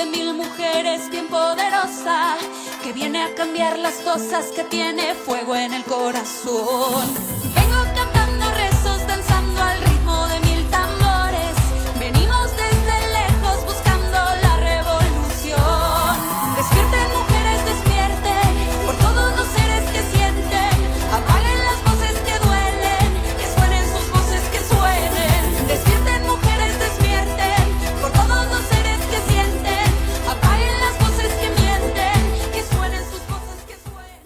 mil mujeres bien poderosa, que viene a cambiar las cosas, que tiene fuego en el corazón. Vengo cantando rezos, danzando al ritmo de mil tambores. Venimos desde lejos buscando la revolución. Despierten mujeres, despierten, por todos los seres que sienten. Apaguen las voces que duelen, que suenen sus voces, que suenen. Despierten mujeres, despierten, por todos los seres que sienten. Apaguen las voces que mienten, que suenen sus voces, que suenen.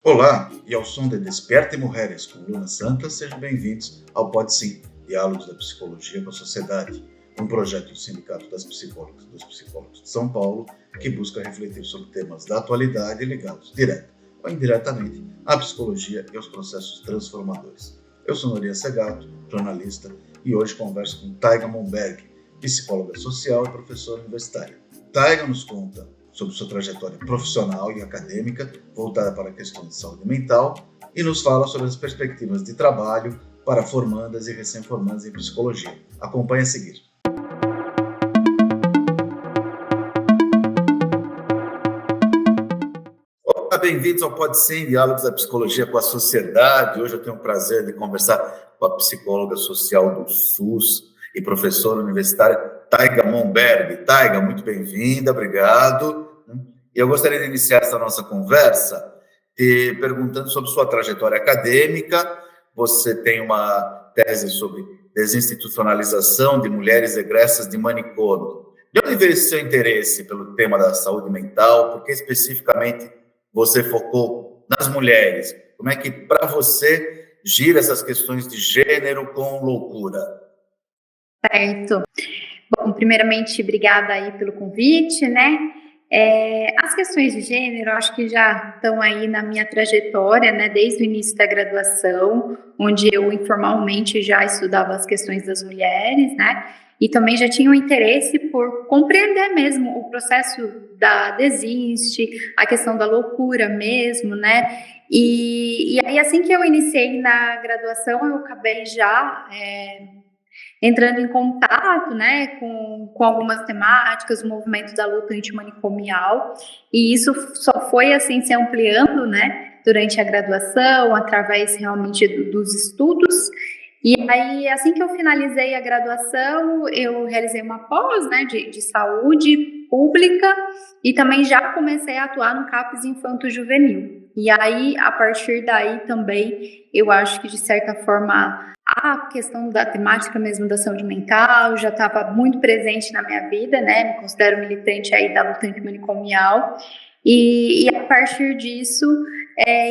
Olá, e ao som de Desperte Mulheres com Luna Santos, sejam bem-vindos ao Pode Sim, Diálogos da Psicologia com a Sociedade, um projeto do Sindicato das Psicólogas e dos Psicólogos de São Paulo que busca refletir sobre temas da atualidade ligados direta ou indiretamente à psicologia e aos processos transformadores. Eu sou Noria Segato, jornalista, e hoje converso com Taiga Momberg, psicóloga social e professora universitária. Taiga nos conta sobre sua trajetória profissional e acadêmica voltada para questões de saúde mental e nos fala sobre as perspectivas de trabalho para formandas e recém-formandas em psicologia. Acompanhe a seguir. Olá, bem-vindos ao Pode Sim, Diálogos da Psicologia com a Sociedade. Hoje eu tenho o prazer de conversar com a psicóloga social do SUS e professora universitária Taiga Momberg. Taiga, muito bem-vinda, obrigado. E eu gostaria de iniciar essa nossa conversa te perguntando sobre sua trajetória acadêmica. Você tem uma tese sobre desinstitucionalização de mulheres egressas de manicômio. De onde veio esse seu interesse pelo tema da saúde mental? Por que especificamente você focou nas mulheres? Como é que, para você, gira essas questões de gênero com loucura? Certo. Bom, primeiramente, obrigada aí pelo convite, né? As questões de gênero, acho que já estão aí na minha trajetória, né? Desde o início da graduação, onde eu informalmente já estudava as questões das mulheres, né? E também já tinha um interesse por compreender mesmo o processo da desiste, a questão da loucura mesmo, né? E aí, assim que eu iniciei na graduação, eu acabei já entrando em contato, né, com algumas temáticas, o movimento da luta antimanicomial, e isso só foi, assim, se ampliando, né, durante a graduação, através realmente dos estudos. E aí, assim que eu finalizei a graduação, eu realizei uma pós, né, de saúde pública, e também já comecei a atuar no CAPS Infanto-Juvenil. E aí, a partir daí também, eu acho que, de certa forma, a questão da temática mesmo da saúde mental já estava muito presente na minha vida, né? Me considero militante aí da luta antimanicomial. E a partir disso,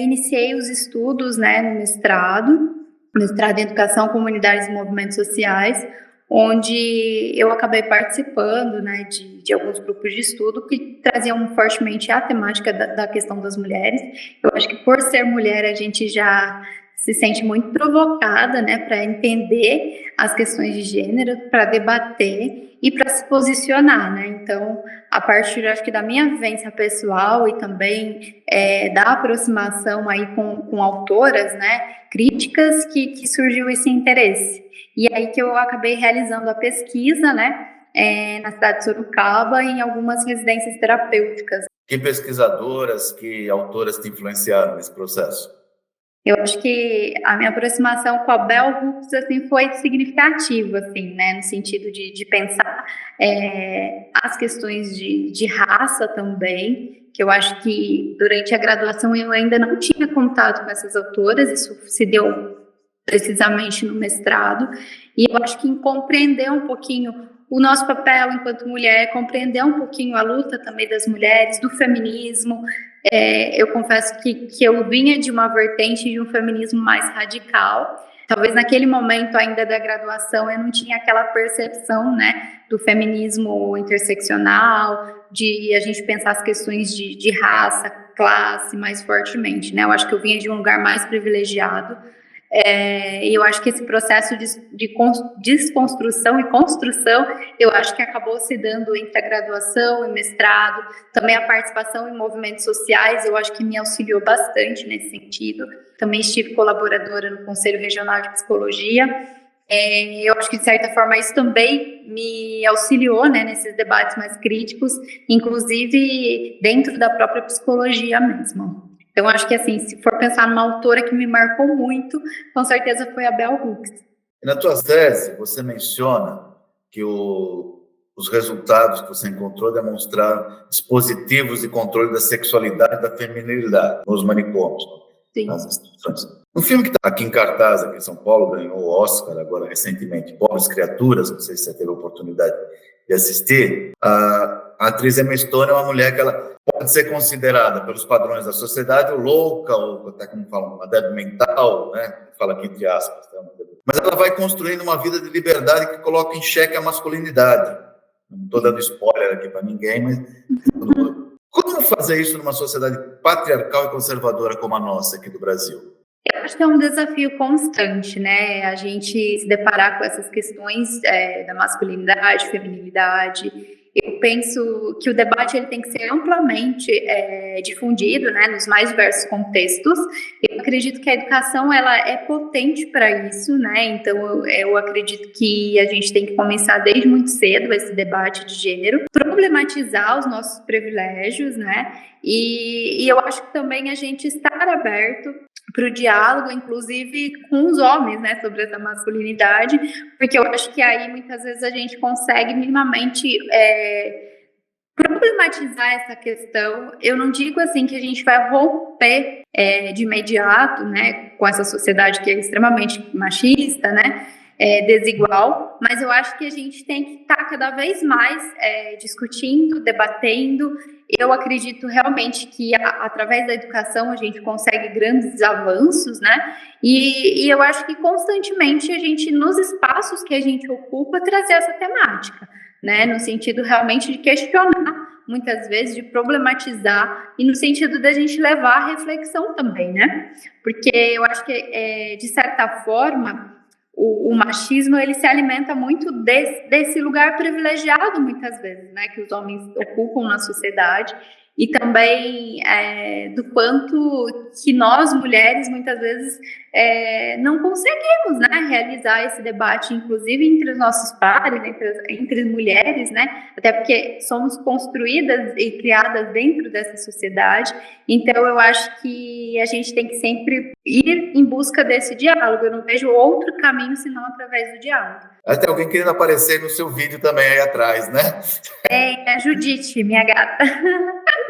iniciei os estudos, né, no mestrado em Educação, Comunidades e Movimentos Sociais, onde eu acabei participando, né, de alguns grupos de estudo que traziam fortemente a temática da questão das mulheres. Eu acho que por ser mulher a gente já se sente muito provocada, né, para entender as questões de gênero, para debater e para se posicionar, né. Então, a partir, acho que da minha vivência pessoal e também da aproximação aí com autoras, né, críticas, que surgiu esse interesse. E aí que eu acabei realizando a pesquisa, né, na cidade de Sorocaba, em algumas residências terapêuticas. Que pesquisadoras, que autoras te influenciaram nesse processo? Eu acho que a minha aproximação com a Bell Hooks, assim, foi significativa, assim, né, no sentido de pensar as questões de raça também, que eu acho que durante a graduação eu ainda não tinha contato com essas autoras, isso se deu precisamente no mestrado, e eu acho que em compreender um pouquinho o nosso papel enquanto mulher, compreender um pouquinho a luta também das mulheres, do feminismo. Eu confesso que eu vinha de uma vertente de um feminismo mais radical. Talvez naquele momento ainda da graduação eu não tinha aquela percepção, né, do feminismo interseccional, de a gente pensar as questões de raça, classe mais fortemente, né? Eu acho que eu vinha de um lugar mais privilegiado. E eu acho que esse processo de desconstrução e construção, eu acho que acabou se dando entre a graduação e mestrado, também a participação em movimentos sociais, eu acho que me auxiliou bastante nesse sentido. Também estive colaboradora no Conselho Regional de Psicologia. Eu acho que, de certa forma, isso também me auxiliou, né, nesses debates mais críticos, inclusive dentro da própria psicologia mesmo. Então, acho que, assim, se for pensar numa autora que me marcou muito, com certeza foi a Bell Hooks. E na tua tese, você menciona que os resultados que você encontrou demonstraram dispositivos de controle da sexualidade e da feminilidade nos manicômios, Sim. nas instituições. Um filme que está aqui em cartaz, aqui em São Paulo, ganhou o Oscar agora recentemente, Pobres Criaturas, não sei se você teve a oportunidade de assistir. A atriz Emma Stone é uma mulher que ela pode ser considerada, pelos padrões da sociedade, louca, ou até como falam, uma débil mental, né? Fala aqui entre aspas. Tá? Mas ela vai construindo uma vida de liberdade que coloca em xeque a masculinidade. Não estou dando spoiler aqui para ninguém, mas... Como fazer isso numa sociedade patriarcal e conservadora como a nossa aqui do Brasil? Eu acho que é um desafio constante, né? A gente se deparar com essas questões da masculinidade, feminilidade. Eu penso que o debate ele tem que ser amplamente difundido, né, nos mais diversos contextos. Eu acredito que a educação ela é potente para isso, né? Então eu acredito que a gente tem que começar desde muito cedo esse debate de gênero, problematizar os nossos privilégios, né? E eu acho que também a gente estar aberto para o diálogo, inclusive com os homens, né, sobre essa masculinidade, porque eu acho que aí muitas vezes a gente consegue minimamente problematizar essa questão. Eu não digo assim que a gente vai romper de imediato, né, com essa sociedade que é extremamente machista, né, desigual, mas eu acho que a gente tem que estar cada vez mais discutindo, debatendo. Eu acredito realmente que através da educação a gente consegue grandes avanços, né? E eu acho que constantemente a gente, nos espaços que a gente ocupa, trazer essa temática, né? No sentido realmente de questionar, muitas vezes, de problematizar e no sentido da gente levar a reflexão também, né? Porque eu acho que, de certa forma, o machismo, ele se alimenta muito desse lugar privilegiado, muitas vezes, né, que os homens ocupam na sociedade, e também do quanto que nós, mulheres, muitas vezes não conseguimos, né, realizar esse debate, inclusive entre os nossos pares, entre as mulheres, né, até porque somos construídas e criadas dentro dessa sociedade. Então eu acho que a gente tem que sempre ir em busca desse diálogo. Eu não vejo outro caminho senão através do diálogo. Até alguém querendo aparecer no seu vídeo também aí atrás, né? A Judite, minha gata.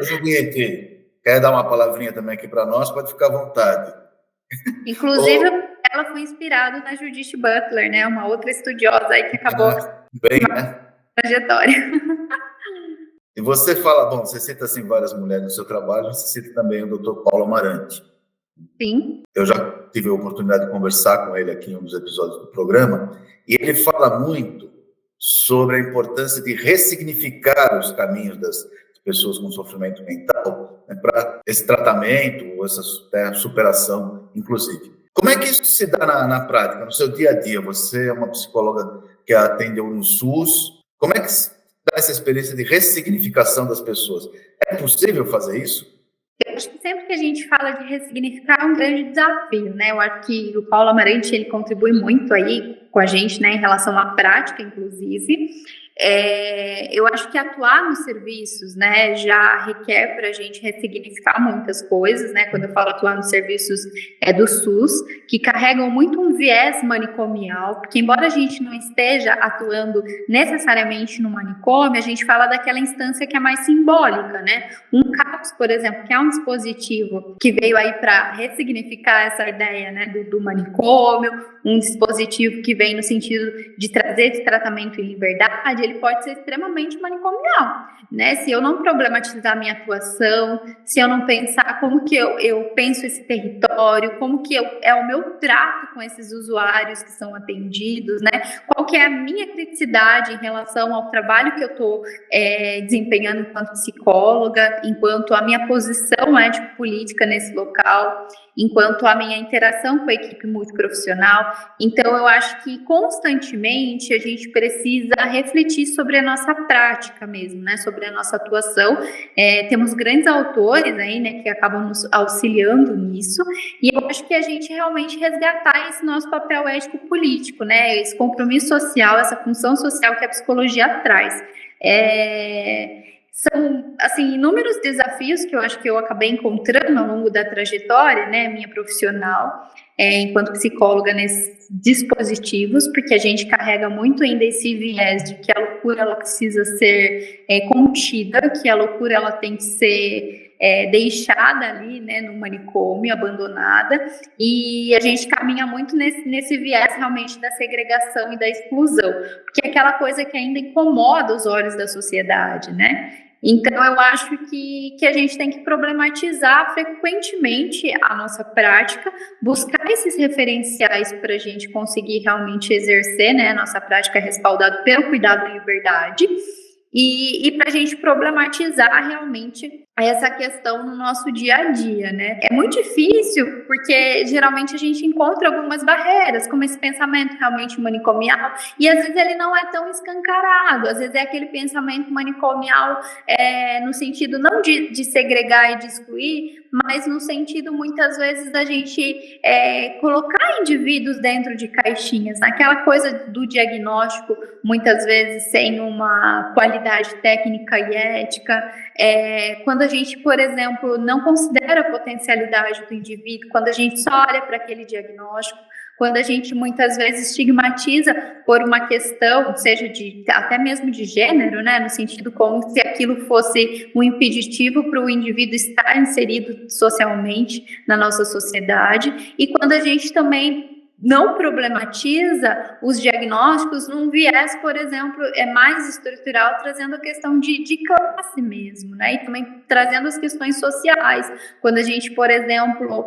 Judite, quer dar uma palavrinha também aqui para nós? Pode ficar à vontade. Inclusive, ela foi inspirada na Judith Butler, né? Uma outra estudiosa aí que acabou bem, né? Trajetória. E você fala, bom, você cita assim várias mulheres no seu trabalho, você cita também o Dr. Paulo Amarante. Sim. Eu já tive a oportunidade de conversar com ele aqui em um dos episódios do programa, e ele fala muito sobre a importância de ressignificar os caminhos das pessoas com sofrimento mental, né, para esse tratamento, ou essa superação, inclusive. Como é que isso se dá na prática, no seu dia a dia? Você é uma psicóloga que atendeu no SUS. Como é que se dá essa experiência de ressignificação das pessoas? É possível fazer isso? Eu acho que sempre que a gente fala de ressignificar é um grande desafio, né? Eu acho que o Paulo Amarante, ele contribui muito aí com a gente, né, em relação à prática, inclusive. Eu acho que atuar nos serviços, né, já requer para a gente ressignificar muitas coisas, né? Quando eu falo atuar nos serviços do SUS, que carregam muito um viés manicomial, porque embora a gente não esteja atuando necessariamente no manicômio, a gente fala daquela instância que é mais simbólica, né? Um CAPS, por exemplo, que é um dispositivo que veio aí para ressignificar essa ideia, né, do manicômio, um dispositivo que vem no sentido de trazer esse tratamento em liberdade, ele pode ser extremamente manicomial, né? Se eu não problematizar a minha atuação, se eu não pensar como que eu penso esse território, como que é o meu trato com esses usuários que são atendidos, né? Qual que é a minha criticidade em relação ao trabalho que eu estou desempenhando enquanto psicóloga, enquanto a minha posição política nesse local, enquanto a minha interação com a equipe multiprofissional. Então, eu acho que constantemente a gente precisa refletir refletir sobre a nossa prática mesmo, né, sobre a nossa atuação. Temos grandes autores aí, né, que acabam nos auxiliando nisso, e eu acho que a gente realmente resgatar esse nosso papel ético-político, né, esse compromisso social, essa função social que a psicologia traz. São, assim, inúmeros desafios que eu acho que eu acabei encontrando ao longo da trajetória, né, minha profissional, enquanto psicóloga nesses dispositivos, porque a gente carrega muito ainda esse viés de que a loucura ela precisa ser contida, que a loucura ela tem que ser deixada ali, né, no manicômio, abandonada, e a gente caminha muito nesse viés realmente da segregação e da exclusão, porque é aquela coisa que ainda incomoda os olhos da sociedade, né? Então, eu acho que a gente tem que problematizar frequentemente a nossa prática, buscar esses referenciais para a gente conseguir realmente exercer, né, a nossa prática respaldada pelo cuidado à liberdade, e para a gente problematizar realmente essa questão no nosso dia a dia, né? É muito difícil, porque geralmente a gente encontra algumas barreiras, como esse pensamento realmente manicomial, e às vezes ele não é tão escancarado, às vezes é aquele pensamento manicomial no sentido não de segregar e de excluir, mas no sentido muitas vezes da gente colocar indivíduos dentro de caixinhas, aquela coisa do diagnóstico, muitas vezes sem uma qualidade técnica e ética, quando a gente, por exemplo, não considera a potencialidade do indivíduo, quando a gente só olha para aquele diagnóstico, quando a gente muitas vezes estigmatiza por uma questão, seja até mesmo de gênero, né, no sentido como se aquilo fosse um impeditivo para o indivíduo estar inserido socialmente na nossa sociedade, e quando a gente também não problematiza os diagnósticos num viés, por exemplo, mais estrutural, trazendo a questão de classe mesmo, né? E também trazendo as questões sociais. Quando a gente, por exemplo,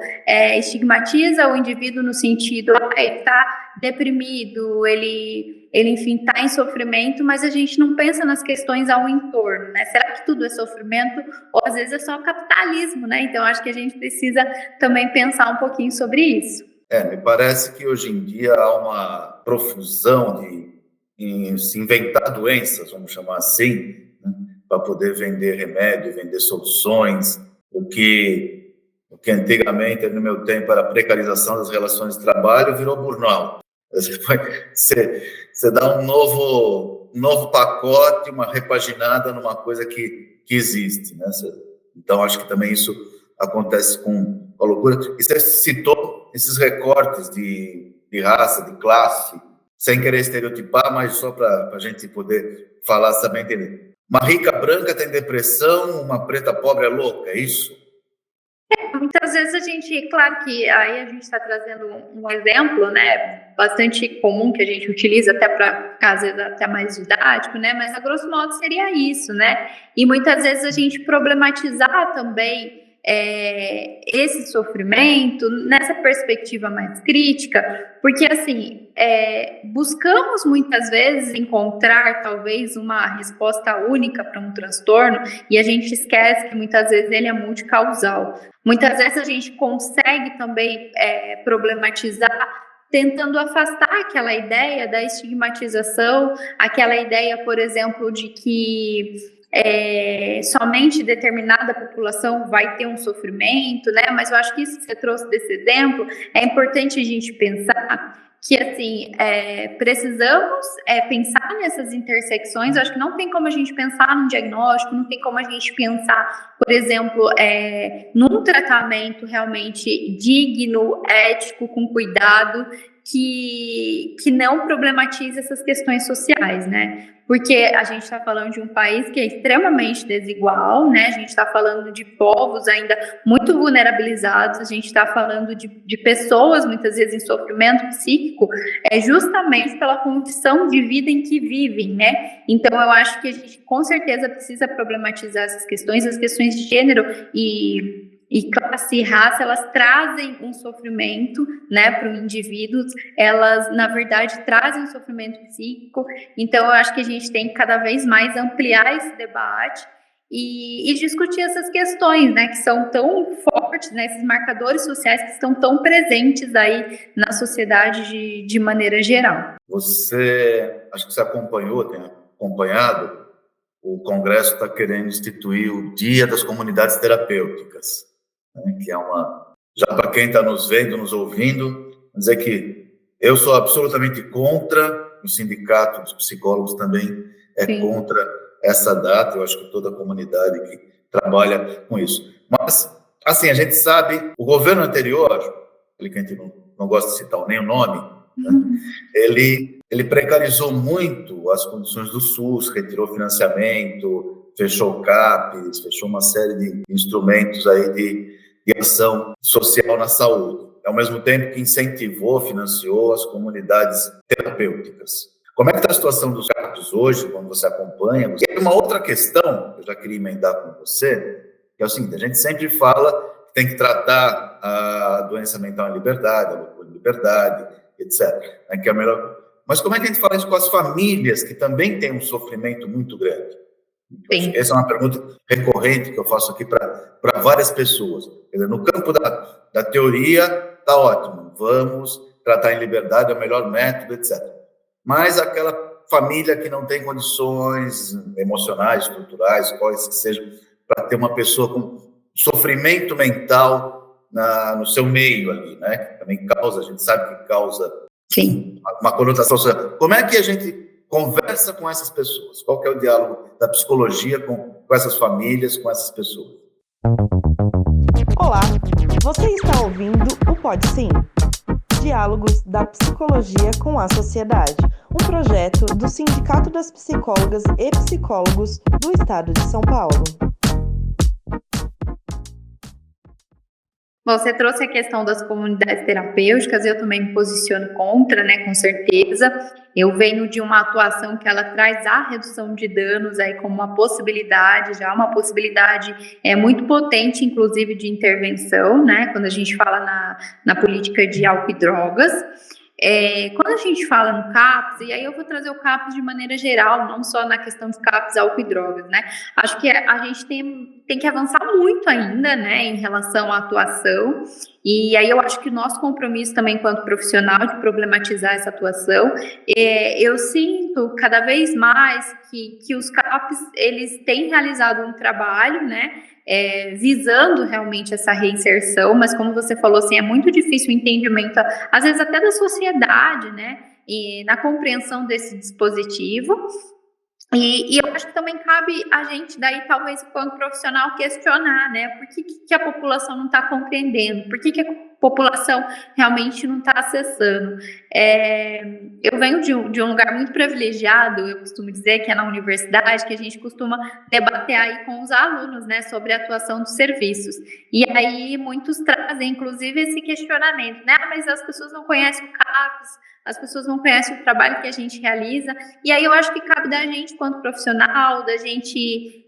estigmatiza o indivíduo no sentido, ele está deprimido, ele enfim, está em sofrimento, mas a gente não pensa nas questões ao entorno, né? Será que tudo é sofrimento? Ou às vezes é só capitalismo, né? Então, acho que a gente precisa também pensar um pouquinho sobre isso. Me parece que hoje em dia há uma profusão em se inventar doenças, vamos chamar assim, né, para poder vender remédio, vender soluções, o que antigamente, no meu tempo, era precarização das relações de trabalho, virou burnout. Você dá um novo pacote, uma repaginada numa coisa que existe, né? Então, acho que também isso acontece com a loucura. E você citou esses recortes de raça, de classe, sem querer estereotipar, mas só para a gente poder falar, saber entender. Uma rica branca tem depressão, uma preta pobre é louca, é isso? Muitas vezes a gente, claro que aí a gente está trazendo um exemplo, né, bastante comum que a gente utiliza até para, às vezes, até mais didático, né, mas a grosso modo seria isso, né, e muitas vezes a gente problematizar também esse sofrimento nessa perspectiva mais crítica, porque assim, buscamos muitas vezes encontrar talvez uma resposta única para um transtorno e a gente esquece que muitas vezes ele é multicausal. Muitas vezes a gente consegue também problematizar tentando afastar aquela ideia da estigmatização, aquela ideia, por exemplo, de que somente determinada população vai ter um sofrimento, né? Mas eu acho que isso que você trouxe desse exemplo, é importante a gente pensar que, assim, precisamos pensar nessas intersecções. Eu acho que não tem como a gente pensar num diagnóstico, não tem como a gente pensar, por exemplo, num tratamento realmente digno, ético, com cuidado, que não problematize essas questões sociais, né? Porque a gente está falando de um país que é extremamente desigual, né? A gente está falando de povos ainda muito vulnerabilizados, a gente está falando de pessoas, muitas vezes, em sofrimento psíquico, justamente pela condição de vida em que vivem, né? Então, eu acho que a gente, com certeza, precisa problematizar essas questões, as questões de gênero e classe e raça, elas trazem um sofrimento, né, para o indivíduo, elas, na verdade, trazem um sofrimento psíquico, então eu acho que a gente tem que cada vez mais ampliar esse debate e discutir essas questões, né, que são tão fortes, né, esses marcadores sociais que estão tão presentes aí na sociedade de maneira geral. Acho que você acompanhou, tem acompanhado, o Congresso está querendo instituir o Dia das Comunidades Terapêuticas, né, que é já para quem está nos vendo, nos ouvindo, dizer que eu sou absolutamente contra, o Sindicato dos Psicólogos também é Sim. contra essa data, eu acho que toda a comunidade que trabalha com isso. Mas, assim, a gente sabe, o governo anterior, que a gente não gosta de citar nem o nome, né, ele precarizou muito as condições do SUS, retirou financiamento, fechou CAPES, fechou uma série de instrumentos aí de ação social na saúde, ao mesmo tempo que incentivou, financiou as comunidades terapêuticas. Como é que está a situação dos CAPES hoje, quando você acompanha? E uma outra questão, que eu já queria emendar com você, que é o seguinte, a gente sempre fala que tem que tratar a doença mental em liberdade, a loucura em liberdade, etc. Né, que é melhor. Mas como é que a gente fala isso com as famílias, que também têm um sofrimento muito grande? Essa é uma pergunta recorrente que eu faço aqui para várias pessoas. Quer dizer, no campo da teoria, está ótimo, vamos tratar em liberdade, é o melhor método, etc. Mas aquela família que não tem condições emocionais, estruturais, quais que sejam, para ter uma pessoa com sofrimento mental no seu meio ali, né? Que também causa, a gente sabe que causa Sim. uma conotação social. Como é que a gente conversa com essas pessoas? Qual que é o diálogo da psicologia com essas famílias, com essas pessoas? Olá, você está ouvindo o Pode Sim, Diálogos da Psicologia com a Sociedade, um projeto do Sindicato das Psicólogas e Psicólogos do Estado de São Paulo. Você trouxe a questão das comunidades terapêuticas, eu também me posiciono contra, né, com certeza. Eu venho de uma atuação que ela traz a redução de danos aí como uma possibilidade, já uma possibilidade muito potente, inclusive, de intervenção, né, quando a gente fala na política de álcool e drogas. Quando a gente fala no CAPS, e aí eu vou trazer o CAPS de maneira geral, não só na questão de CAPS, álcool e drogas, né? Acho que a gente tem que avançar muito ainda, né, em relação à atuação, e aí eu acho que o nosso compromisso também, enquanto profissional, de problematizar essa atuação, eu sinto cada vez mais que os CAPs, eles têm realizado um trabalho, né, visando realmente essa reinserção, mas como você falou, assim, é muito difícil o entendimento, às vezes até da sociedade, né, e na compreensão desse dispositivo. E eu acho que também cabe a gente, daí, talvez, enquanto profissional, questionar, né, por que a população não está compreendendo, por que a população realmente não está acessando. Eu venho de um lugar muito privilegiado, eu costumo dizer, que é na universidade, que a gente costuma debater aí com os alunos, né, sobre a atuação dos serviços. E aí muitos trazem, inclusive, esse questionamento, né, mas as pessoas não conhecem o CAPS, as pessoas não conhecem o trabalho que a gente realiza, e aí eu acho que cabe da gente, enquanto profissional, da gente,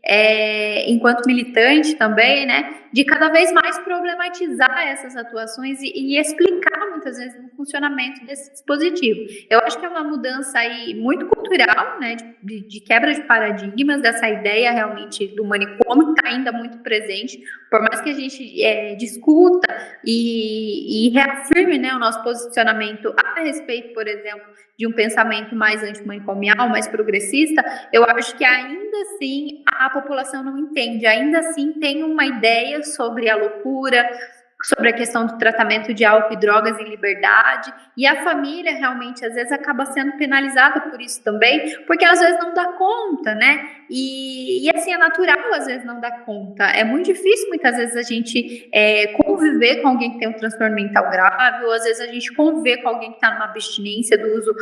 enquanto militante também, né, de cada vez mais problematizar essas atuações e explicar, muitas vezes, o funcionamento desse dispositivo. Eu acho que é uma mudança aí muito cultural, né, de quebra de paradigmas, dessa ideia realmente do manicômio, que está ainda muito presente, por mais que a gente discuta e reafirme, né, o nosso posicionamento a respeito, por exemplo, de um pensamento mais antimanicomial, mais progressista, eu acho que ainda assim a população não entende, ainda assim tem uma ideia sobre a loucura, sobre a questão do tratamento de álcool e drogas em liberdade, e a família realmente às vezes acaba sendo penalizada por isso também, porque às vezes não dá conta, né? E assim, é natural às vezes não dar conta. É muito difícil muitas vezes a gente conviver com alguém que tem um transtorno mental grave, ou às vezes a gente conviver com alguém que está numa abstinência do uso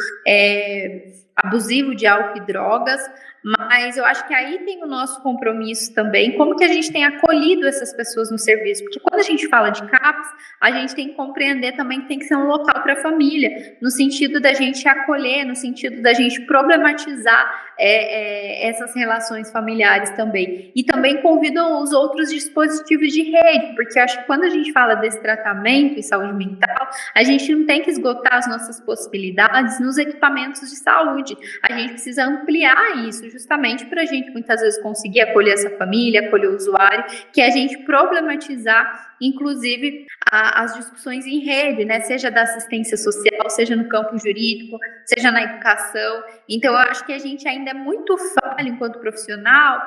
abusivo de álcool e drogas, mas eu acho que aí tem o nosso compromisso também, como que a gente tem acolhido essas pessoas no serviço, porque quando a gente fala de CAPS, a gente tem que compreender também que tem que ser um local para a família, no sentido da gente acolher, no sentido da gente problematizar essas relações familiares também, e também convido os outros dispositivos de rede, porque eu acho que quando a gente fala desse tratamento em saúde mental, a gente não tem que esgotar as nossas possibilidades nos equipamentos de saúde, a gente precisa ampliar isso, justamente para a gente muitas vezes conseguir acolher essa família, acolher o usuário, que é a gente problematizar, inclusive, as discussões em rede, né? Seja da assistência social, seja no campo jurídico, seja na educação. Então, eu acho que a gente ainda é muito falho enquanto profissional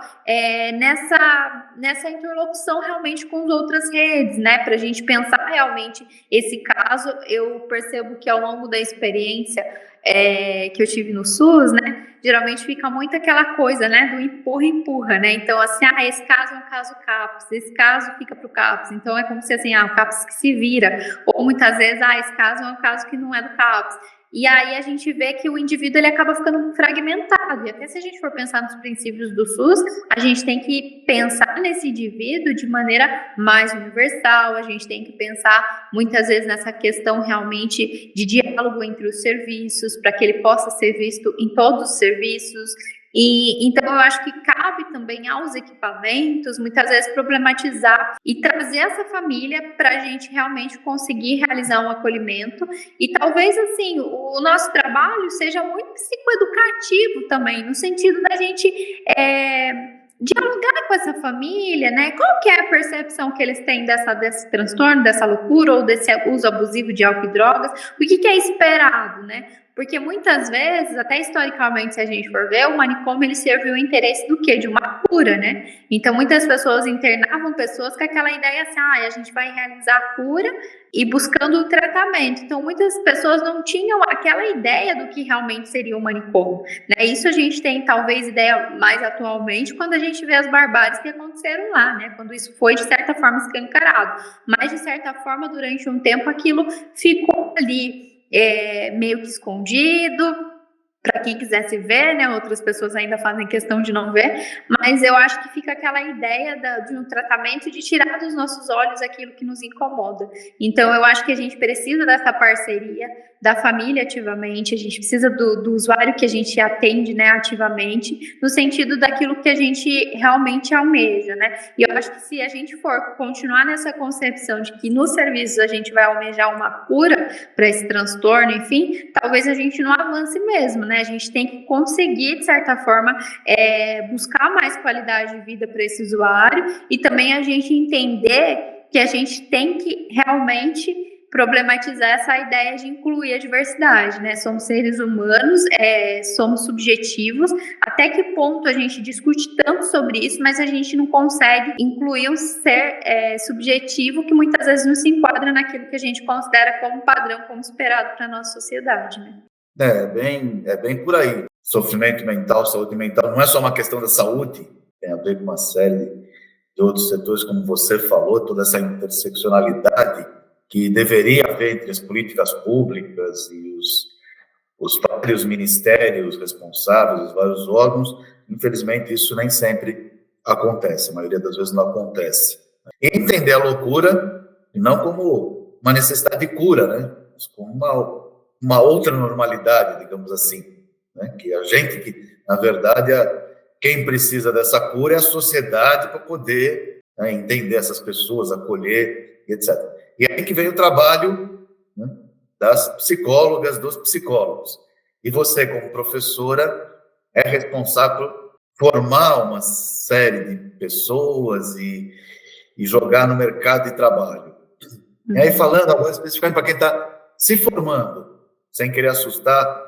nessa interlocução realmente com as outras redes, né? Para a gente pensar realmente esse caso. Eu percebo que ao longo da experiência que eu tive no SUS, né? Geralmente fica muito aquela coisa, né? Do empurra, né? Então, assim, esse caso é um caso CAPS, esse caso fica para o CAPS. Então, é como se, assim, o CAPS que se vira. Ou muitas vezes, esse caso é um caso que não é do CAPS. E aí a gente vê que o indivíduo ele acaba ficando fragmentado. E até se a gente for pensar nos princípios do SUS, a gente tem que pensar nesse indivíduo de maneira mais universal, a gente tem que pensar muitas vezes nessa questão realmente de diálogo entre os serviços, para que ele possa ser visto em todos os serviços. E então eu acho que cabe também aos equipamentos muitas vezes problematizar e trazer essa família para a gente realmente conseguir realizar um acolhimento. E talvez assim o nosso trabalho seja muito psicoeducativo também, no sentido da gente dialogar com essa família, né? Qual que é a percepção que eles têm desse transtorno, dessa loucura ou desse uso abusivo de álcool e drogas? O que é esperado, né? Porque muitas vezes, até historicamente, se a gente for ver, o manicômio ele serviu o interesse do quê? De uma cura, né? Então, muitas pessoas internavam pessoas com aquela ideia assim, a gente vai realizar a cura e buscando o tratamento. Então, muitas pessoas não tinham aquela ideia do que realmente seria o manicômio, né? Isso a gente tem, talvez, ideia mais atualmente quando a gente vê as barbáries que aconteceram lá, né? Quando isso foi, de certa forma, escancarado. Mas, de certa forma, durante um tempo, aquilo ficou ali meio que escondido, para quem quisesse ver, né? Outras pessoas ainda fazem questão de não ver, mas eu acho que fica aquela ideia de um tratamento de tirar dos nossos olhos aquilo que nos incomoda. Então, eu acho que a gente precisa dessa parceria da família ativamente, a gente precisa do usuário que a gente atende, né, ativamente, no sentido daquilo que a gente realmente almeja, né? E eu acho que se a gente for continuar nessa concepção de que nos serviços a gente vai almejar uma cura para esse transtorno, enfim, talvez a gente não avance mesmo, né? A gente tem que conseguir, de certa forma, buscar mais qualidade de vida para esse usuário e também a gente entender que a gente tem que realmente problematizar essa ideia de incluir a diversidade, né? Somos seres humanos, somos subjetivos. Até que ponto a gente discute tanto sobre isso, mas a gente não consegue incluir um ser subjetivo que muitas vezes não se enquadra naquilo que a gente considera como padrão, como esperado para a nossa sociedade, né? É bem por aí. Sofrimento mental, saúde mental, não é só uma questão da saúde, tem a ver com uma série de outros setores, como você falou, toda essa interseccionalidade que deveria haver entre as políticas públicas e os vários ministérios responsáveis, os vários órgãos. Infelizmente, isso nem sempre acontece, a maioria das vezes não acontece. E entender a loucura não como uma necessidade de cura, né? Mas como uma outra normalidade, digamos assim, né? Que a gente, que na verdade, quem precisa dessa cura é a sociedade para poder, né, entender essas pessoas, acolher, etc. E aí que vem o trabalho, né, das psicólogas, dos psicólogos. E você, como professora, é responsável por formar uma série de pessoas e jogar no mercado de trabalho. E aí, falando agora especificamente para quem está se formando, sem querer assustar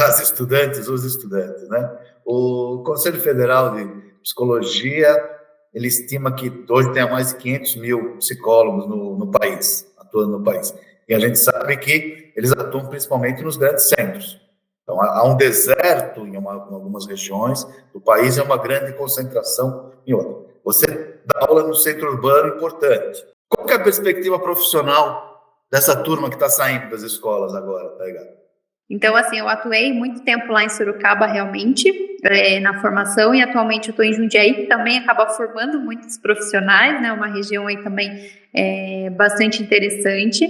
as estudantes, os estudantes, né? O Conselho Federal de Psicologia, ele estima que hoje tem mais de 500 mil psicólogos no país, atuando no país. E a gente sabe que eles atuam principalmente nos grandes centros. Então, há um deserto em algumas regiões do país, é uma grande concentração em outra. Você dá aula no centro urbano, importante. Qual que é a perspectiva profissional dessa turma que está saindo das escolas agora, tá ligado? Então, assim, eu atuei muito tempo lá em Sorocaba, realmente, na formação, e atualmente eu estou em Jundiaí, que também acaba formando muitos profissionais, né, uma região aí também bastante interessante.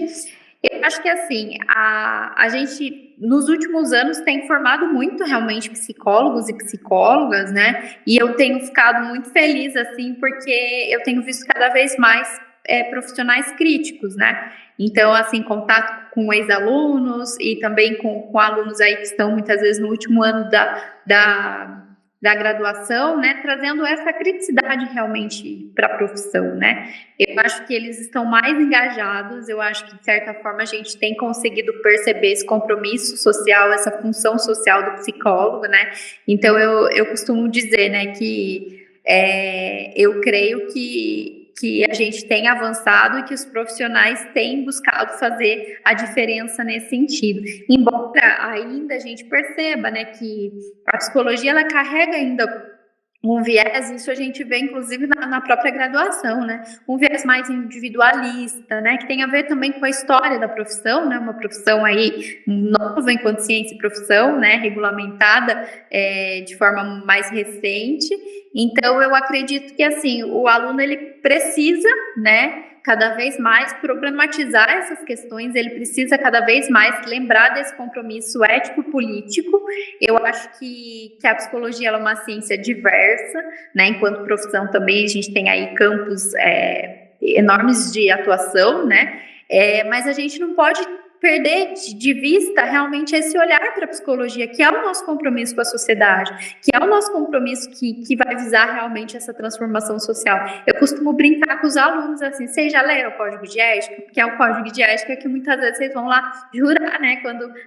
Eu acho que, assim, a gente, nos últimos anos, tem formado muito, realmente, psicólogos e psicólogas, né, e eu tenho ficado muito feliz, assim, porque eu tenho visto cada vez mais profissionais críticos, né? Então, assim, contato com ex-alunos e também com alunos aí que estão muitas vezes no último ano da graduação, né, trazendo essa criticidade realmente para a profissão, né? Eu acho que eles estão mais engajados, eu acho que, de certa forma, a gente tem conseguido perceber esse compromisso social, essa função social do psicólogo, né? Então, eu costumo dizer, né, que eu creio que a gente tem avançado e que os profissionais têm buscado fazer a diferença nesse sentido. Embora ainda a gente perceba, né, que a psicologia ela carrega ainda um viés, isso a gente vê inclusive na própria graduação, né? Um viés mais individualista, né? Que tem a ver também com a história da profissão, né? Uma profissão aí nova enquanto ciência e profissão, né? Regulamentada de forma mais recente. Então, eu acredito que, assim, o aluno, ele precisa, né, cada vez mais problematizar essas questões, ele precisa cada vez mais lembrar desse compromisso ético-político. Eu acho que a psicologia ela é uma ciência diversa, né, enquanto profissão também a gente tem aí campos enormes de atuação, né, mas a gente não pode perder de vista realmente esse olhar para a psicologia, que é o nosso compromisso com a sociedade, que é o nosso compromisso que vai visar realmente essa transformação social. Eu costumo brincar com os alunos assim, vocês já leram o Código de Ética? Porque é o Código de Ética que muitas vezes vocês vão lá jurar, né,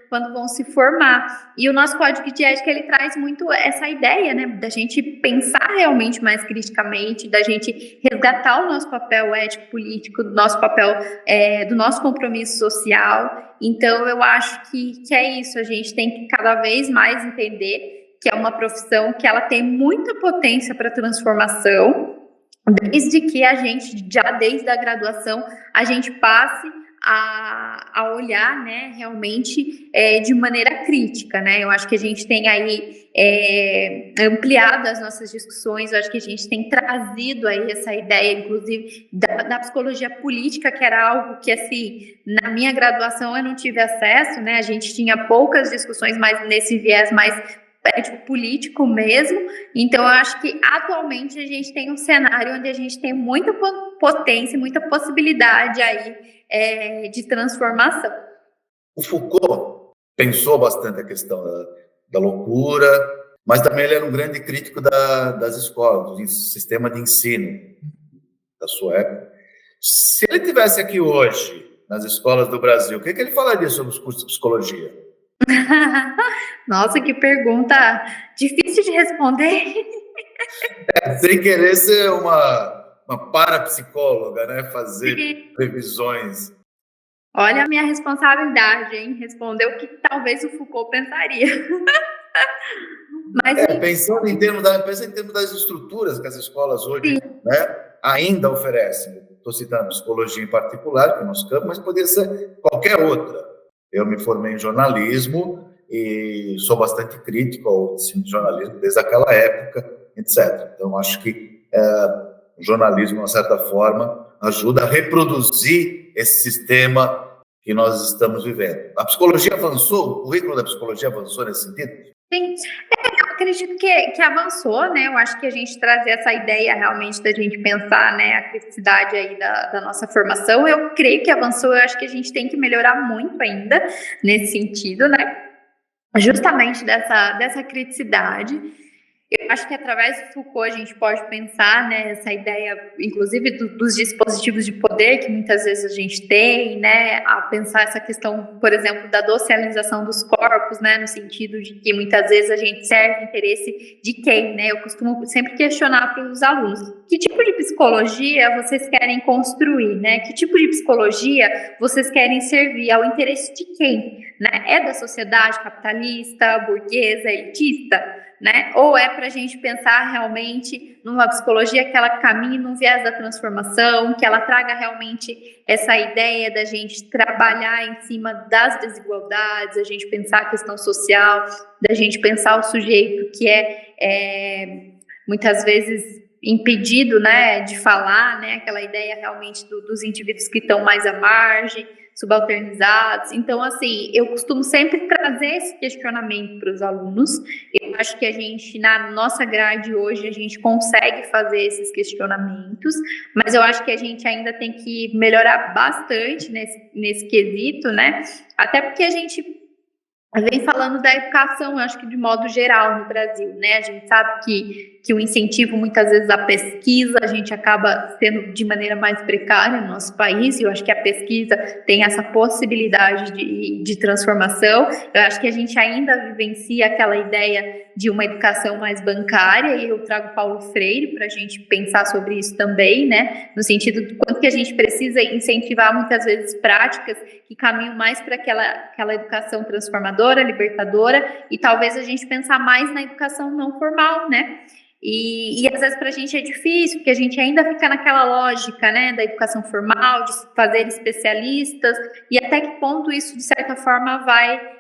quando vão se formar. E o nosso Código de Ética, ele traz muito essa ideia, né, da gente pensar realmente mais criticamente, da gente resgatar o nosso papel ético-político, do nosso papel, do nosso compromisso social. Então, eu acho que é isso, a gente tem que cada vez mais entender que é uma profissão que ela tem muita potência para transformação, desde que a gente, já desde a graduação, a gente passe a olhar, né, realmente de maneira crítica, né? Eu acho que a gente tem aí ampliado as nossas discussões, eu acho que a gente tem trazido aí essa ideia, inclusive, da psicologia política, que era algo que, assim, na minha graduação eu não tive acesso, né? A gente tinha poucas discussões mais nesse viés mais político mesmo. Então, eu acho que atualmente a gente tem um cenário onde a gente tem muita potência, muita possibilidade aí de transformação. O Foucault pensou bastante a questão da loucura, mas também ele era um grande crítico das escolas, do sistema de ensino da sua época. Se ele tivesse aqui hoje, nas escolas do Brasil, o que ele falaria sobre os cursos de psicologia? Nossa, que pergunta difícil de responder. Sem querer ser uma parapsicóloga, né? Fazer previsões. Olha a minha responsabilidade, hein? Responder o que talvez o Foucault pensaria. Mas, pensando em termos das estruturas que as escolas hoje, né, ainda oferecem. Estou citando psicologia em particular, que é o nosso campo, mas poderia ser qualquer outra. Eu me formei em jornalismo e sou bastante crítico ao ensino de jornalismo desde aquela época, etc. Então, acho que o jornalismo, de uma certa forma, ajuda a reproduzir esse sistema que nós estamos vivendo. A psicologia avançou? O currículo da psicologia avançou nesse sentido? Sim, eu acredito que avançou, né? Eu acho que a gente trazer essa ideia realmente da gente pensar, né, a criticidade aí da nossa formação, eu creio que avançou. Eu acho que a gente tem que melhorar muito ainda nesse sentido, né? Justamente dessa criticidade. Eu acho que através do Foucault a gente pode pensar, né, essa ideia, inclusive, dos dispositivos de poder que muitas vezes a gente tem, né, a pensar essa questão, por exemplo, da docilização dos corpos, né, no sentido de que muitas vezes a gente serve interesse de quem, né? Eu costumo sempre questionar para os alunos, que tipo de psicologia vocês querem construir, né? Que tipo de psicologia vocês querem servir ao interesse de quem, né? É da sociedade capitalista, burguesa, elitista? Né? Ou é para a gente pensar realmente numa psicologia que ela caminhe num viés da transformação, que ela traga realmente essa ideia da gente trabalhar em cima das desigualdades, a gente pensar a questão social, da gente pensar o sujeito que muitas vezes impedido, né, de falar, né, aquela ideia realmente dos indivíduos que estão mais à margem, subalternizados. Então, assim, eu costumo sempre trazer esse questionamento para os alunos. Eu acho que a gente, na nossa grade hoje, a gente consegue fazer esses questionamentos, mas eu acho que a gente ainda tem que melhorar bastante nesse quesito, né? Até porque a gente vem falando da educação, eu acho que de modo geral no Brasil, né? A gente sabe que o incentivo muitas vezes à pesquisa, a gente acaba sendo de maneira mais precária no nosso país, e eu acho que a pesquisa tem essa possibilidade de transformação. Eu acho que a gente ainda vivencia aquela ideia de uma educação mais bancária, e eu trago Paulo Freire para a gente pensar sobre isso também, né? No sentido de quanto que a gente precisa incentivar muitas vezes práticas que caminham mais para aquela educação transformadora, libertadora, e talvez a gente pensar mais na educação não formal, né? E às vezes para a gente é difícil, porque a gente ainda fica naquela lógica, né, da educação formal, de fazer especialistas, e até que ponto isso, de certa forma, vai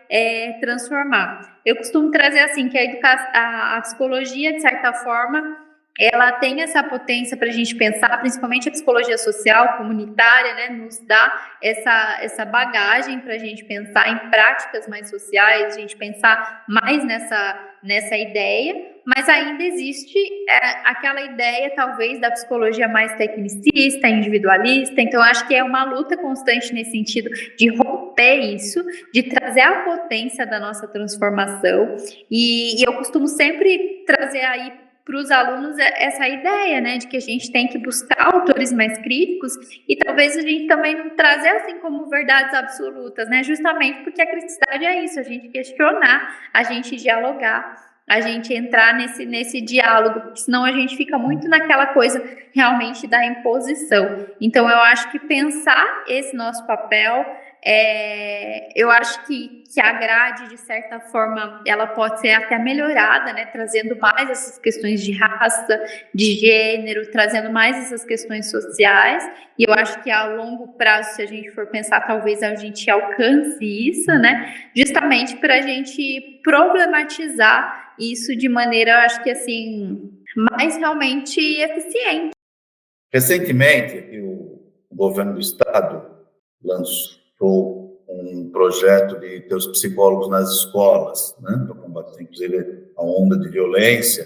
transformar. Eu costumo trazer assim, que a psicologia, de certa forma, ela tem essa potência para a gente pensar, principalmente a psicologia social, comunitária, né, nos dá essa bagagem para a gente pensar em práticas mais sociais, a gente pensar mais nessa ideia, mas ainda existe aquela ideia, talvez, da psicologia mais tecnicista, individualista. Então, acho que é uma luta constante nesse sentido de romper isso, de trazer a potência da nossa transformação, e eu costumo sempre trazer aí para os alunos essa ideia, né, de que a gente tem que buscar autores mais críticos, e talvez a gente também não trazer assim como verdades absolutas, né, justamente porque a criticidade é isso, a gente questionar, a gente dialogar, a gente entrar nesse diálogo, porque senão a gente fica muito naquela coisa realmente da imposição. Então eu acho que pensar esse nosso papel, eu acho que a grade, de certa forma, ela pode ser até melhorada, né, trazendo mais essas questões de raça, de gênero, trazendo mais essas questões sociais, e eu acho que a longo prazo, se a gente for pensar, talvez a gente alcance isso, né, justamente para a gente problematizar isso de maneira, eu acho que assim, mais realmente eficiente. Recentemente, o governo do estado lançou um projeto de ter os psicólogos nas escolas, né, para combater, inclusive, a onda de violência.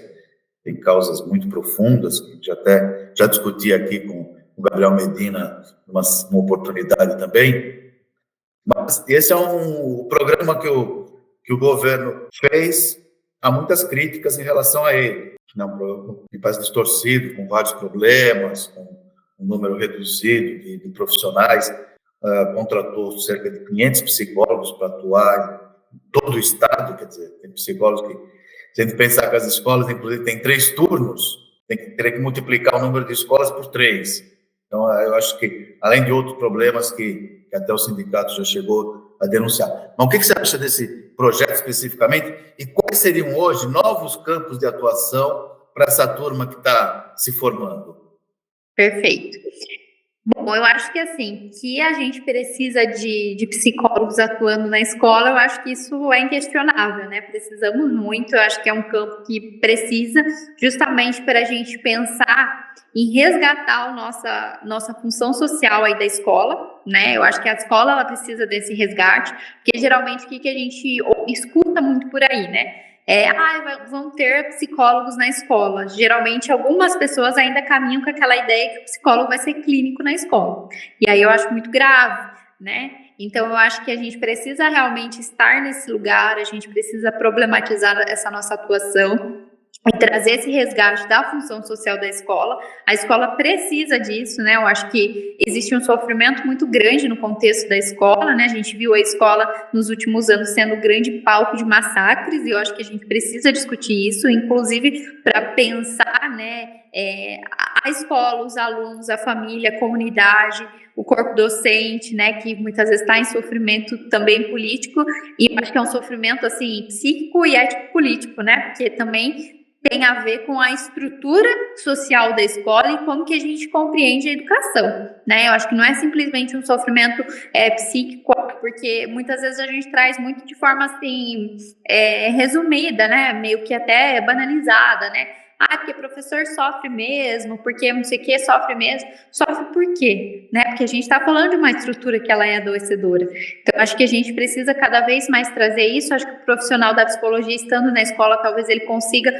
Tem causas muito profundas, que já discuti aqui com o Gabriel Medina, uma oportunidade também. Mas esse é um programa que o governo fez, há muitas críticas em relação a ele. É um programa que parece distorcido, com vários problemas, com um número reduzido de profissionais. Contratou cerca de 500 psicólogos para atuar em todo o estado, quer dizer, tem psicólogos que, se a gente pensar que as escolas, inclusive, tem 3 turnos, teria que multiplicar o número de escolas por 3. Então, eu acho que, além de outros problemas que até o sindicato já chegou a denunciar. Mas o que você acha desse projeto especificamente, e quais seriam hoje novos campos de atuação para essa turma que está se formando? Perfeito. Bom, eu acho que assim, que a gente precisa de psicólogos atuando na escola, eu acho que isso é inquestionável, né? Precisamos muito, eu acho que é um campo que precisa, justamente para a gente pensar em resgatar a nossa função social aí da escola, né? Eu acho que a escola, ela precisa desse resgate, porque geralmente o que a gente escuta muito por aí, né? Vão ter psicólogos na escola. Geralmente, algumas pessoas ainda caminham com aquela ideia que o psicólogo vai ser clínico na escola. E aí eu acho muito grave, né? Então, eu acho que a gente precisa realmente estar nesse lugar, a gente precisa problematizar essa nossa atuação e trazer esse resgate da função social da escola. A escola precisa disso, né? Eu acho que existe um sofrimento muito grande no contexto da escola, né? A gente viu a escola nos últimos anos sendo um grande palco de massacres, e eu acho que a gente precisa discutir isso, inclusive para pensar, né, a escola, os alunos, a família, a comunidade, o corpo docente, né, que muitas vezes está em sofrimento também político, e eu acho que é um sofrimento, assim, psíquico e ético-político, né, porque também tem a ver com a estrutura social da escola e como que a gente compreende a educação, né? Eu acho que não é simplesmente um sofrimento psíquico, porque muitas vezes a gente traz muito de forma, assim, resumida, né? Meio que até banalizada, né? Porque professor sofre mesmo, porque não sei o que sofre mesmo. Sofre por quê? Né? Porque a gente está falando de uma estrutura que ela é adoecedora. Então, acho que a gente precisa cada vez mais trazer isso. Acho que o profissional da psicologia, estando na escola, talvez ele consiga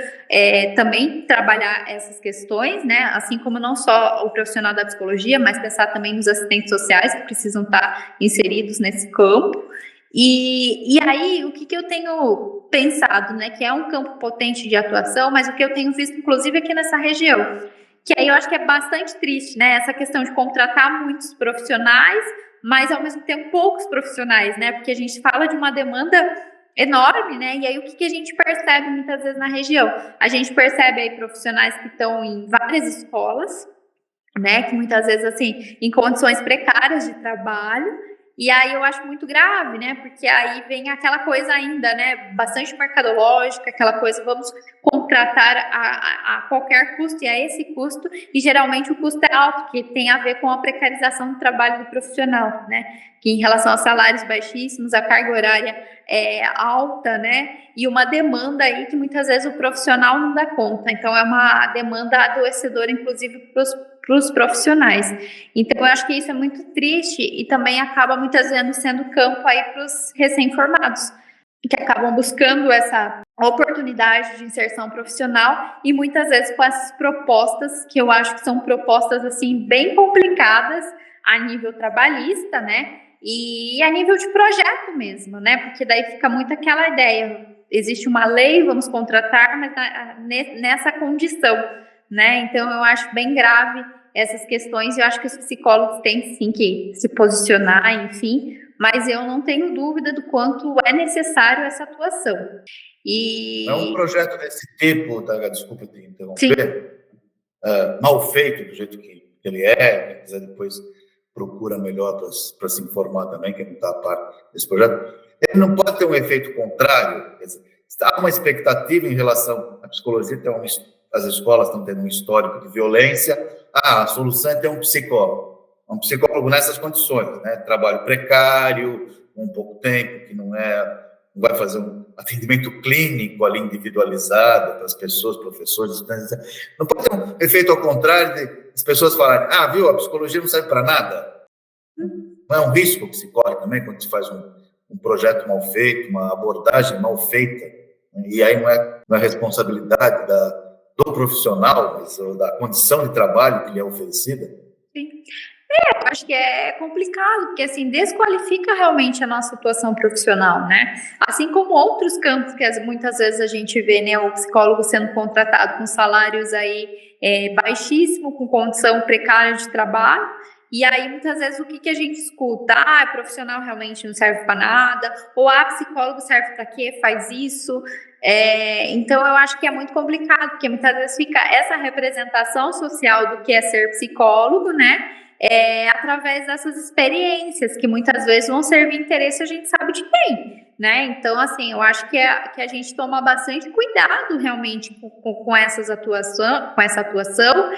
também trabalhar essas questões, né? Assim como não só o profissional da psicologia, mas pensar também nos assistentes sociais que precisam estar inseridos nesse campo. E aí, o que eu tenho pensado, né, que é um campo potente de atuação, mas o que eu tenho visto, inclusive, aqui nessa região, que aí eu acho que é bastante triste, né, essa questão de contratar muitos profissionais, mas, ao mesmo tempo, poucos profissionais, né, porque a gente fala de uma demanda enorme, né, e aí o que a gente percebe muitas vezes na região? A gente percebe aí profissionais que estão em várias escolas, né, que muitas vezes, assim, em condições precárias de trabalho, e aí eu acho muito grave, né, porque aí vem aquela coisa ainda, né, bastante mercadológica, aquela coisa, vamos contratar a qualquer custo e a esse custo, e geralmente o custo é alto, que tem a ver com a precarização do trabalho do profissional, né, que em relação aos salários baixíssimos, a carga horária é alta, né, e uma demanda aí que muitas vezes o profissional não dá conta, então é uma demanda adoecedora, inclusive, para os profissionais. Então, eu acho que isso é muito triste e também acaba muitas vezes sendo campo aí para os recém-formados, que acabam buscando essa oportunidade de inserção profissional e muitas vezes com essas propostas, que eu acho que são propostas, assim, bem complicadas a nível trabalhista, né, e a nível de projeto mesmo, né, porque daí fica muito aquela ideia, existe uma lei, vamos contratar, mas nessa condição, né, então eu acho bem grave essas questões, eu acho que os psicólogos têm sim que se posicionar, enfim, mas eu não tenho dúvida do quanto é necessário essa atuação. É um projeto desse tipo, Daga, desculpa te Sim. interromper, mal feito do jeito que ele é, quem quiser depois procura melhor para se informar também, quem não está a par desse projeto, ele não pode ter um efeito contrário, quer dizer, há uma expectativa em relação à psicologia, as escolas estão tendo um histórico de violência, a solução é ter um psicólogo nessas condições, né? Trabalho precário, com pouco tempo, que não vai fazer um atendimento clínico ali individualizado para as pessoas, professores, estudantes. Não pode ter um efeito ao contrário de as pessoas falarem, viu, a psicologia não serve para nada. Não é um risco psicólogo também quando se faz um projeto mal feito, uma abordagem mal feita, né? E aí não é responsabilidade do profissional, mas da condição de trabalho que lhe é oferecida. Sim. Eu acho que é complicado, porque assim, desqualifica realmente a nossa atuação profissional, né? Assim como outros campos que muitas vezes a gente vê, né, o psicólogo sendo contratado com salários aí baixíssimo, com condição precária de trabalho, e aí muitas vezes o que a gente escuta? Profissional realmente não serve para nada, ou psicólogo serve para quê? Faz isso. Então eu acho que é muito complicado, porque muitas vezes fica essa representação social do que é ser psicólogo, né? Através dessas experiências que muitas vezes vão servir interesse, a gente sabe de quem, né? Então, assim, eu acho que a gente toma bastante cuidado realmente com essa atuação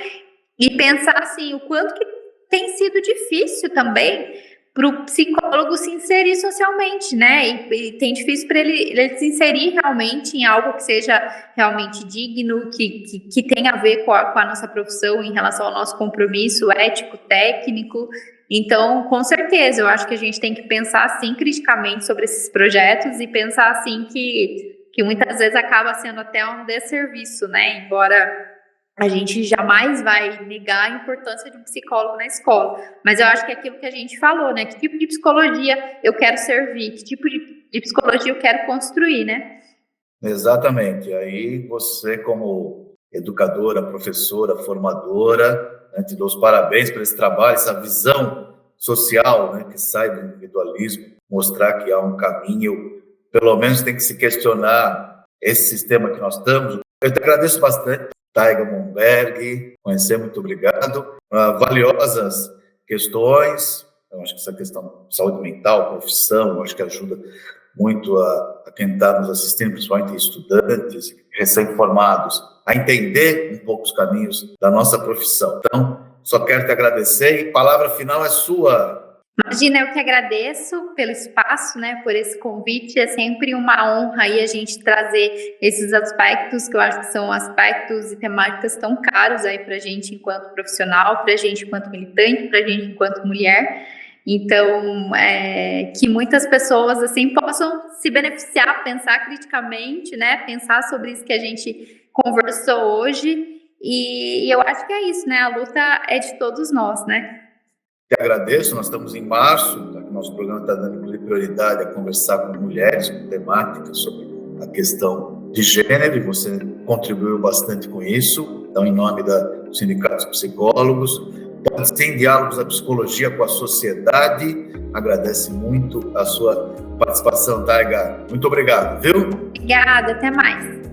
e pensar assim, o quanto que tem sido difícil também para o psicólogo se inserir socialmente, né? E tem difícil para ele se inserir realmente em algo que seja realmente digno, que tenha a ver com a nossa profissão em relação ao nosso compromisso ético, técnico. Então, com certeza, eu acho que a gente tem que pensar, assim, criticamente sobre esses projetos e pensar, assim, que muitas vezes acaba sendo até um desserviço, né? Embora a gente jamais vai negar a importância de um psicólogo na escola, mas eu acho que é aquilo que a gente falou, né? Que tipo de psicologia eu quero servir, que tipo de psicologia eu quero construir, né? Exatamente. Aí você, como educadora, professora, formadora, né, te dou os parabéns por esse trabalho, essa visão social, né, que sai do individualismo, mostrar que há um caminho, pelo menos tem que se questionar esse sistema que nós estamos. Eu te agradeço bastante, Taiga Monberg, conhecer, muito obrigado. Valiosas questões, eu acho que essa questão de saúde mental, profissão, eu acho que ajuda muito a quem está nos assistindo, principalmente estudantes, recém-formados, a entender um pouco os caminhos da nossa profissão. Então, só quero te agradecer e a palavra final é sua. Imagina, eu que agradeço pelo espaço, né, por esse convite, é sempre uma honra aí a gente trazer esses aspectos que eu acho que são aspectos e temáticas tão caros aí pra gente enquanto profissional, pra gente enquanto militante, pra gente enquanto mulher, então, que muitas pessoas, assim, possam se beneficiar, pensar criticamente, né, pensar sobre isso que a gente conversou hoje, e eu acho que é isso, né, a luta é de todos nós, né. Te agradeço, nós estamos em março, nosso programa está dando prioridade a conversar com mulheres, com temáticas sobre a questão de gênero, e você contribuiu bastante com isso. Então, em nome do Sindicato dos Psicólogos, Pode Sim, Diálogos da Psicologia com a Sociedade, agradece muito a sua participação, tá, Edgar? Muito obrigado, viu? Obrigada, até mais.